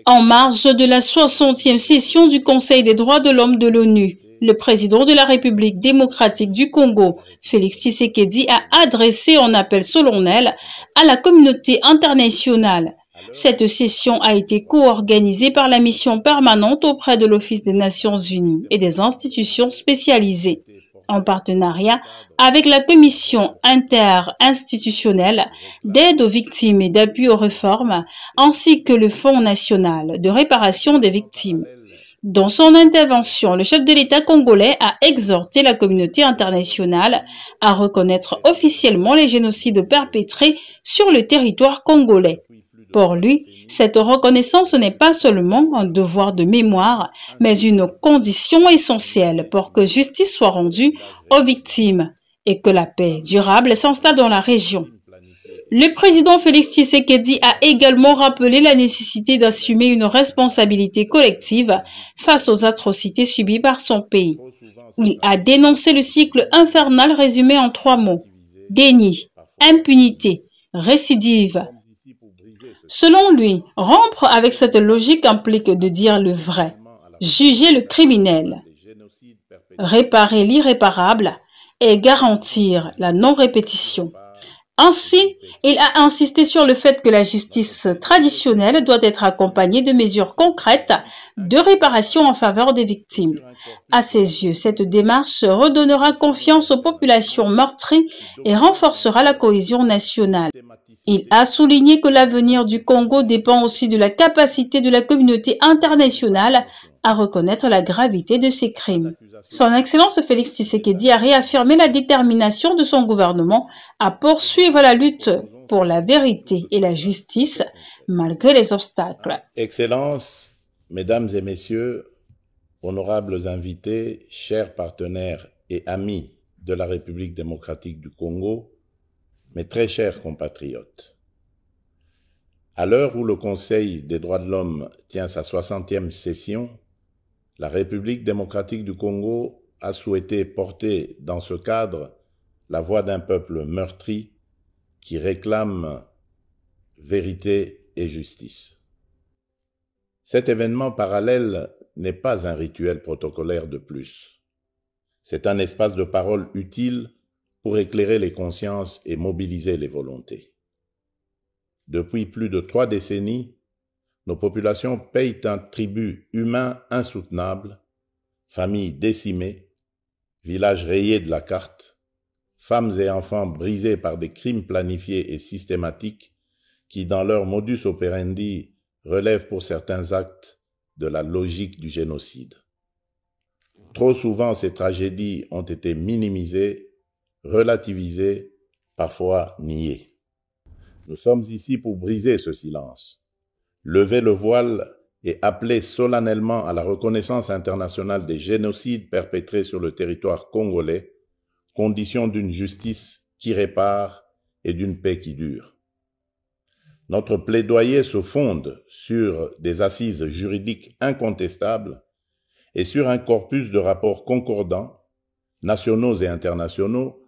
En marge de la 60e session du Conseil des droits de l'homme de l'ONU, le président de la République démocratique du Congo, Félix Tshisekedi, a adressé un appel solennel à la communauté internationale. Cette session a été co-organisée par la mission permanente auprès de l'Office des Nations Unies et des institutions spécialisées, en partenariat avec la Commission interinstitutionnelle d'aide aux victimes et d'appui aux réformes, ainsi que le Fonds national de réparation des victimes. Dans son intervention, le chef de l'État congolais a exhorté la communauté internationale à reconnaître officiellement les génocides perpétrés sur le territoire congolais. Pour lui, cette reconnaissance n'est pas seulement un devoir de mémoire, mais une condition essentielle pour que justice soit rendue aux victimes et que la paix durable s'installe dans la région. Le président Félix Tshisekedi a également rappelé la nécessité d'assumer une responsabilité collective face aux atrocités subies par son pays. Il a dénoncé le cycle infernal résumé en 3 mots: déni, impunité, récidive. Selon lui, rompre avec cette logique implique de dire le vrai, juger le criminel, réparer l'irréparable et garantir la non-répétition. Ainsi, il a insisté sur le fait que la justice traditionnelle doit être accompagnée de mesures concrètes de réparation en faveur des victimes. À ses yeux, cette démarche redonnera confiance aux populations meurtries et renforcera la cohésion nationale. Il a souligné que l'avenir du Congo dépend aussi de la capacité de la communauté internationale à reconnaître la gravité de ces crimes. Son Excellence Félix Tshisekedi a réaffirmé la détermination de son gouvernement à poursuivre la lutte pour la vérité et la justice malgré les obstacles. Excellences, Mesdames et Messieurs, honorables invités, chers partenaires et amis de la République démocratique du Congo, mes très chers compatriotes, à l'heure où le Conseil des droits de l'homme tient sa 60e session, la République démocratique du Congo a souhaité porter dans ce cadre la voix d'un peuple meurtri qui réclame vérité et justice. Cet événement parallèle n'est pas un rituel protocolaire de plus. C'est un espace de parole utile pour éclairer les consciences et mobiliser les volontés. Depuis plus de 3 décennies, nos populations payent un tribut humain insoutenable, familles décimées, villages rayés de la carte, femmes et enfants brisés par des crimes planifiés et systématiques qui, dans leur modus operandi, relèvent pour certains actes de la logique du génocide. Trop souvent, ces tragédies ont été minimisées, relativisées, parfois niées. Nous sommes ici pour briser ce silence, lever le voile et appeler solennellement à la reconnaissance internationale des génocides perpétrés sur le territoire congolais, condition d'une justice qui répare et d'une paix qui dure. Notre plaidoyer se fonde sur des assises juridiques incontestables et sur un corpus de rapports concordants, nationaux et internationaux,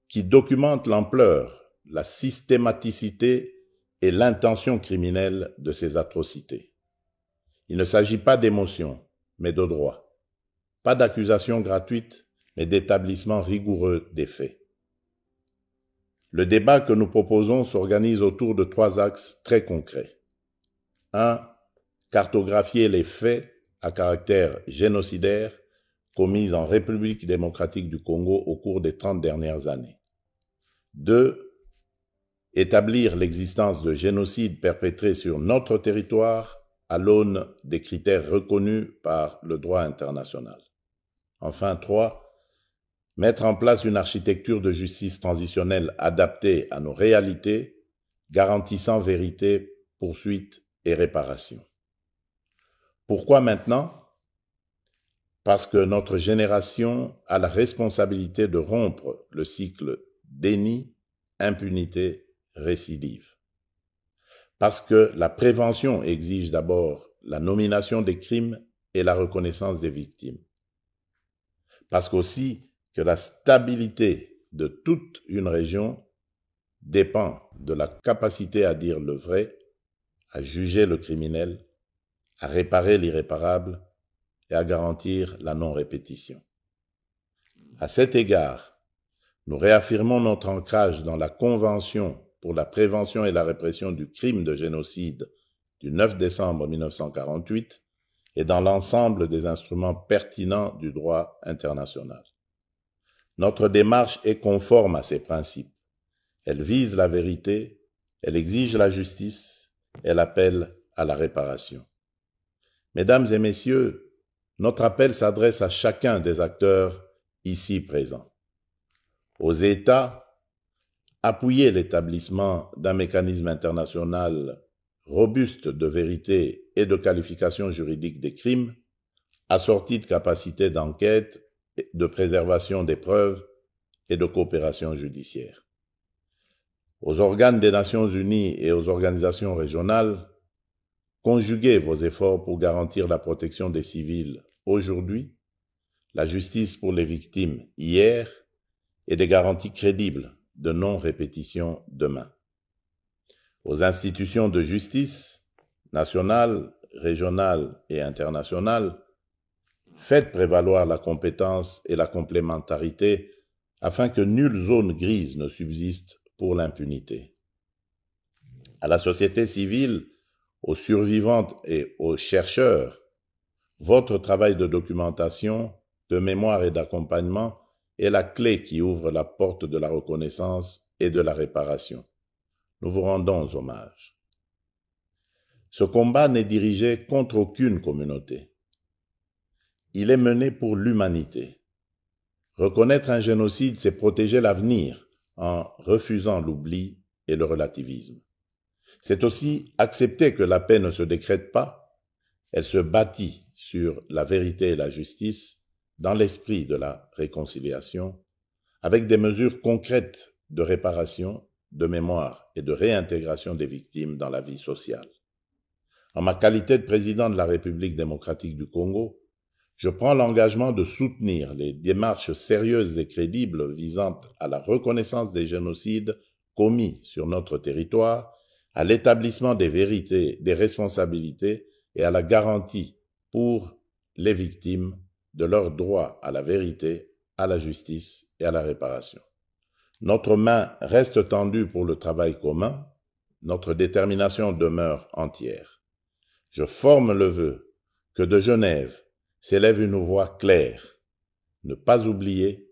qui documentent l'ampleur, la systématicité et l'intention criminelle de ces atrocités. Il ne s'agit pas d'émotion, mais de droit. Pas d'accusation gratuite, mais d'établissement rigoureux des faits. Le débat que nous proposons s'organise autour de 3 axes très concrets. 1. Cartographier les faits à caractère génocidaire commis en République démocratique du Congo au cours des 30 dernières années. 2. Établir l'existence de génocides perpétrés sur notre territoire à l'aune des critères reconnus par le droit international. Enfin, 3. Mettre en place une architecture de justice transitionnelle adaptée à nos réalités, garantissant vérité, poursuite et réparation. Pourquoi maintenant ? Parce que notre génération a la responsabilité de rompre le cycle déni, impunité, récidive. Parce que la prévention exige d'abord la nomination des crimes et la reconnaissance des victimes. Parce qu'aussi que la stabilité de toute une région dépend de la capacité à dire le vrai, à juger le criminel, à réparer l'irréparable et à garantir la non-répétition. À cet égard, nous réaffirmons notre ancrage dans la Convention pour la prévention et la répression du crime de génocide du 9 décembre 1948 et dans l'ensemble des instruments pertinents du droit international. Notre démarche est conforme à ces principes. Elle vise la vérité, elle exige la justice, elle appelle à la réparation. Mesdames et messieurs, notre appel s'adresse à chacun des acteurs ici présents. Aux États, appuyez l'établissement d'un mécanisme international robuste de vérité et de qualification juridique des crimes, assorti de capacités d'enquête, de préservation des preuves et de coopération judiciaire. Aux organes des Nations Unies et aux organisations régionales, conjuguez vos efforts pour garantir la protection des civils aujourd'hui, la justice pour les victimes hier et des garanties crédibles de non-répétition demain. Aux institutions de justice, nationales, régionales et internationales, faites prévaloir la compétence et la complémentarité afin que nulle zone grise ne subsiste pour l'impunité. À la société civile, aux survivantes et aux chercheurs, votre travail de documentation, de mémoire et d'accompagnement est la clé qui ouvre la porte de la reconnaissance et de la réparation. Nous vous rendons hommage. Ce combat n'est dirigé contre aucune communauté. Il est mené pour l'humanité. Reconnaître un génocide, c'est protéger l'avenir en refusant l'oubli et le relativisme. C'est aussi accepter que la paix ne se décrète pas, elle se bâtit sur la vérité et la justice dans l'esprit de la réconciliation, avec des mesures concrètes de réparation, de mémoire et de réintégration des victimes dans la vie sociale. En ma qualité de président de la République démocratique du Congo, je prends l'engagement de soutenir les démarches sérieuses et crédibles visant à la reconnaissance des génocides commis sur notre territoire, à l'établissement des vérités, des responsabilités et à la garantie pour les victimes de leur droit à la vérité, à la justice et à la réparation. Notre main reste tendue pour le travail commun, notre détermination demeure entière. Je forme le vœu que de Genève s'élève une voix claire, ne pas oublier,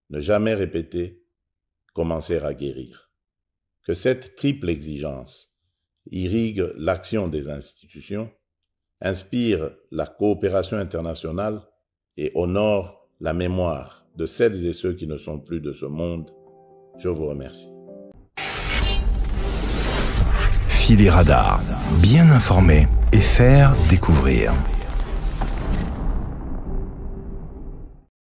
ne jamais répéter, commencer à guérir. Que cette triple exigence irrigue l'action des institutions, inspire la coopération internationale et honore la mémoire de celles et ceux qui ne sont plus de ce monde. Je vous remercie. Filer Radar, bien informer et faire découvrir.